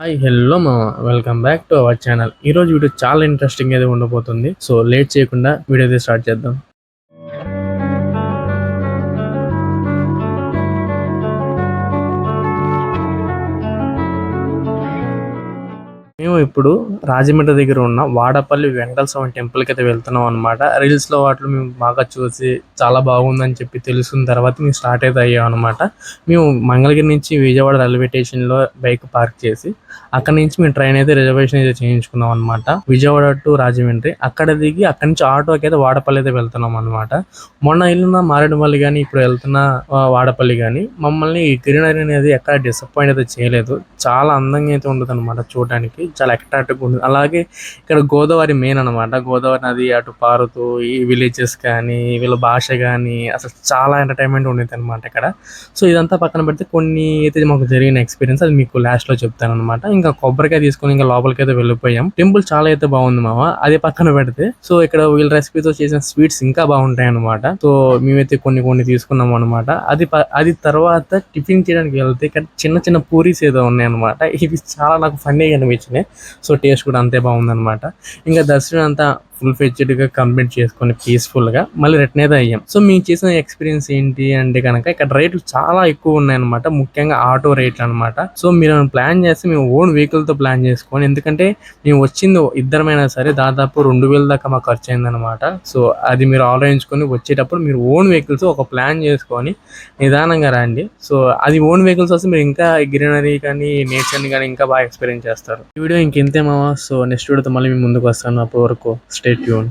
Hi hello మామ, welcome back to our channel. ఈరోజు video చాలా ఇంట్రెస్టింగ్ అయితే ఉండబోతుంది. సో లేట్ చేయకుండా వీడియో అయితే స్టార్ట్ చేద్దాం. మేము ఇప్పుడు రాజమండ్రి దగ్గర ఉన్న వాడపల్లి వెంకటేశ్వర స్వామి టెంపుల్కి అయితే వెళ్తున్నాం అనమాట. రీల్స్లో వాటిలో మేము బాగా చూసి చాలా బాగుందని చెప్పి తెలుసుకున్న తర్వాత మేము స్టార్ట్ అయితే అయ్యాం అనమాట. మేము మంగళగిరి నుంచి విజయవాడ రైల్వే స్టేషన్లో బైక్ పార్క్ చేసి అక్కడ నుంచి మేము ట్రైన్ అయితే రిజర్వేషన్ అయితే చేయించుకున్నాం అనమాట. విజయవాడ టు రాజమండ్రి అక్కడ దిగి అక్కడి నుంచి ఆటోకి అయితే వాడపల్లి అయితే వెళ్తున్నాం అనమాట. మొన్న వెళ్ళిన మారేడుమల్లి కానీ ఇప్పుడు వెళ్తున్న వాడపల్లి కానీ మమ్మల్ని ఈ గ్రీనరీ అనేది ఎక్కడ డిసప్పాయింట్ అయితే చేయలేదు. చాలా అందంగా అయితే ఉంటుంది అనమాట. చూడడానికి చాలా అట్రాక్టివ్గా ఉంటుంది. అలాగే ఇక్కడ గోదావరి మెయిన్ అనమాట. గోదావరి నది అటు పారుతూ ఈ విలేజెస్ కానీ వీళ్ళ భాష కానీ అసలు చాలా ఎంటర్టైన్మెంట్ ఉండేది అనమాట ఇక్కడ. సో ఇదంతా పక్కన పెడితే కొన్ని అయితే మాకు జరిగిన ఎక్స్పీరియన్స్ అది మీకు లాస్ట్ లో చెప్తాను అనమాట. ఇంకా కొబ్బరికాయ తీసుకుని ఇంకా లోపలికి అయితే వెళ్ళిపోయాం. టెంపుల్ చాలా అయితే బాగుంది మామ. అది పక్కన పెడితే సో ఇక్కడ వీళ్ళ రెసిపీతో చేసిన స్వీట్స్ ఇంకా బాగుంటాయి అనమాట. సో మేమైతే కొన్ని తీసుకున్నాం అనమాట. అది తర్వాత టిఫిన్ చేయడానికి వెళ్తే ఇక్కడ చిన్న చిన్న పూరీస్ ఏదో ఉన్నాయి అనమాట. ఇవి చాలా నాకు ఫన్నీగా అనిపించినాయి. సో టేస్ట్ కూడా అంతే బాగుందన్నమాట. ఇంకా దర్శనం అంతా ఫుల్ ఫ్లెడ్జ్డ్గా కంప్లీట్ చేసుకొని పీస్ఫుల్గా మళ్ళీ రిటర్న్ అయితే అయ్యాం. సో మేము చేసిన ఎక్స్పీరియన్స్ ఏంటి అంటే కనుక ఇక్కడ రేట్లు చాలా ఎక్కువ ఉన్నాయన్నమాట. ముఖ్యంగా ఆటో రేట్లు అనమాట. సో మీరు ప్లాన్ చేస్తే మేము ఓన్ వెహికల్తో ప్లాన్ చేసుకోండి. ఎందుకంటే మేము వచ్చింది ఇద్దరమైనా సరే దాదాపు 2,000 దాకా మాకు ఖర్చు అయిందనమాట. సో అది మీరు ఆలోచించుకొని వచ్చేటప్పుడు మీరు ఓన్ వెహికల్స్ ఒక ప్లాన్ చేసుకొని నిదానంగా రండి. సో అది ఓన్ వెహికల్స్ వస్తే మీరు ఇంకా గ్రీనరీ కానీ నేచర్ని కానీ ఇంకా బాగా ఎక్స్పీరియన్స్ చేస్తారు. ఈ వీడియో ఇంకెంతే మావా. సో నెక్స్ట్ వీడియోతో మళ్ళీ మేము ముందుకు వస్తాను. అప్పటి వరకు స్టే ట్యూన్.